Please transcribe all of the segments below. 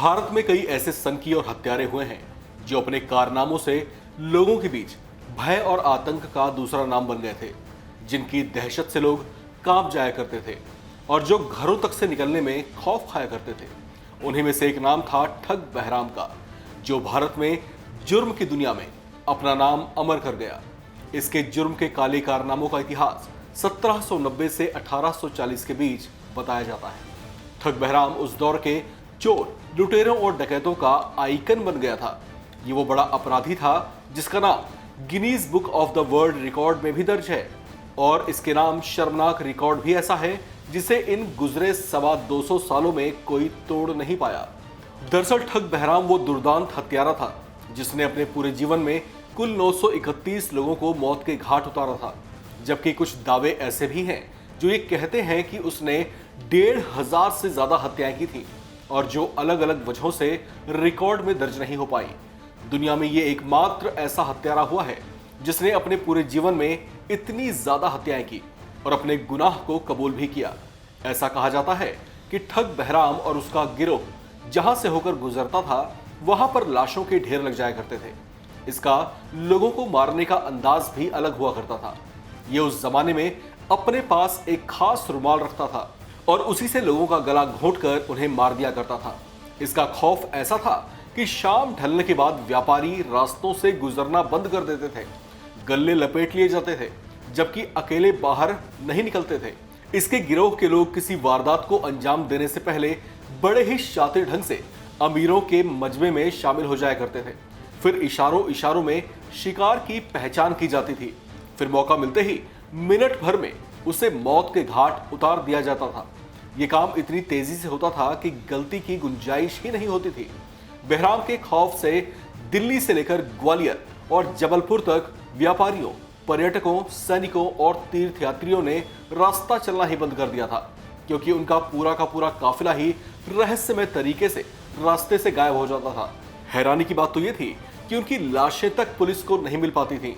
भारत में कई ऐसे सनकी और हत्यारे हुए हैं जो अपने कारनामों से लोगों के बीच भय और आतंक का दूसरा नाम बन गए थे, जिनकी दहशत से लोग कांप जाया करते थे और जो घरों तक से निकलने में खौफ खाया करते थे। उन्हीं में से एक नाम था ठग बहराम का, जो भारत में जुर्म की दुनिया में अपना नाम अमर कर गया। इसके जुर्म के काले कारनामों का इतिहास 1790 से 1840 के बीच बताया जाता है। ठग बहराम उस दौर के चोर, लुटेरों और डकैतों का आइकन बन गया था। ये वो बड़ा अपराधी था जिसका नाम Guinness book of the world record में भी दर्ज है, और इसके नाम शर्मनाक रिकॉर्ड भी ऐसा है जिसे इन गुजरे 225 सालों में कोई तोड़ नहीं पाया। दरअसल ठग बहराम वो दुर्दांत हत्यारा था जिसने अपने पूरे जीवन में कुल 931 लोगों को मौत के घाट उतारा था, जबकि कुछ दावे ऐसे भी हैं जो ये कहते हैं कि उसने 1500 से ज्यादा हत्याएं की थी और जो अलग अलग वजहों से रिकॉर्ड में दर्ज नहीं हो पाई। दुनिया में ये एकमात्र ऐसा हत्यारा हुआ है जिसने अपने पूरे जीवन में इतनी ज्यादा हत्याएं की और अपने गुनाह को कबूल भी किया। ऐसा कहा जाता है कि ठग बहराम और उसका गिरोह जहां से होकर गुजरता था वहां पर लाशों के ढेर लग जाया करते थे। इसका लोगों को मारने का अंदाज भी अलग हुआ करता था। ये उस जमाने में अपने पास एक खास रुमाल रखता था और उसी से लोगों का गला घोंटकर उन्हें मार दिया करता था। इसका खौफ ऐसा था कि शाम ढलने के बाद व्यापारी रास्तों से गुजरना बंद कर देते थे, गल्ले लपेट लिए जाते थे, जबकि अकेले बाहर नहीं निकलते थे। इसके गिरोह के लोग किसी वारदात को अंजाम देने से पहले बड़े ही शातिर ढंग से अमीरों के मजमे में शामिल हो जाया करते थे। फिर इशारों इशारों में शिकार की पहचान की जाती थी। फिर मौका मिलते ही मिनट भर में उसे मौत के घाट उतार दिया जाता था। यह काम इतनी तेजी से होता था कि गलती की गुंजाइश ही नहीं होती थी। बहराम के खौफ से दिल्ली से लेकर ग्वालियर और जबलपुर तक व्यापारियों, पर्यटकों, सैनिकों और तीर्थयात्रियों ने रास्ता चलना ही बंद कर दिया था, क्योंकि उनका पूरा का पूरा काफिला ही रहस्यमय तरीके से रास्ते से गायब हो जाता था। हैरानी की बात तो यह थी कि उनकी लाशें तक पुलिस को नहीं मिल पाती थी,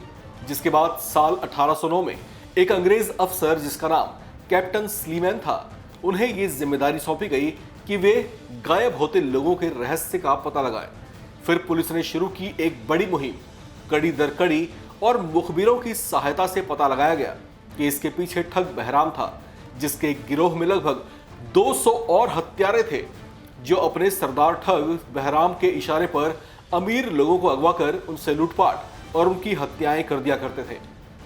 जिसके बाद साल 1809 में एक अंग्रेज अफसर जिसका नाम कैप्टन स्लीमैन था, उन्हें यह जिम्मेदारी सौंपी गई कि वे गायब होते लोगों के रहस्य का पता लगाएं। फिर पुलिस ने शुरू की एक बड़ी मुहिम। कड़ी दर कड़ी और मुखबिरों की सहायता से पता लगाया गया कि इसके पीछे ठग बहराम था, जिसके गिरोह में लगभग 200 और हत्यारे थे जो अपने सरदार ठग बहराम के इशारे पर अमीर लोगों को अगवा कर उनसे लूटपाट और उनकी हत्याएं कर दिया करते थे।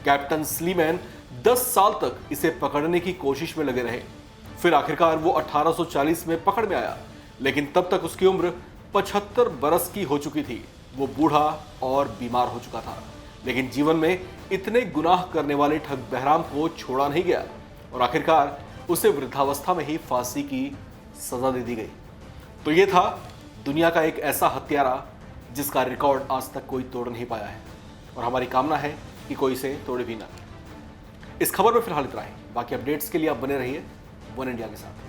कैप्टन स्लीमैन 10 साल तक इसे पकड़ने की कोशिश में लगे रहे। फिर आखिरकार वो 1840 में पकड़ में आया, लेकिन तब तक उसकी उम्र 75 बरस की हो चुकी थी। वो बूढ़ा और बीमार हो चुका था, लेकिन जीवन में इतने गुनाह करने वाले ठग बहराम को छोड़ा नहीं गया और आखिरकार उसे वृद्धावस्था में ही फांसी की सजा दे दी गई। तो ये था दुनिया का एक ऐसा हत्यारा जिसका रिकॉर्ड आज तक कोई तोड़ नहीं पाया है, और हमारी कामना है कि कोई इसे तोड़े भी ना। इस खबर में फिलहाल इतना ही। बाकी अपडेट्स के लिए आप बने रहिए वन इंडिया के साथ।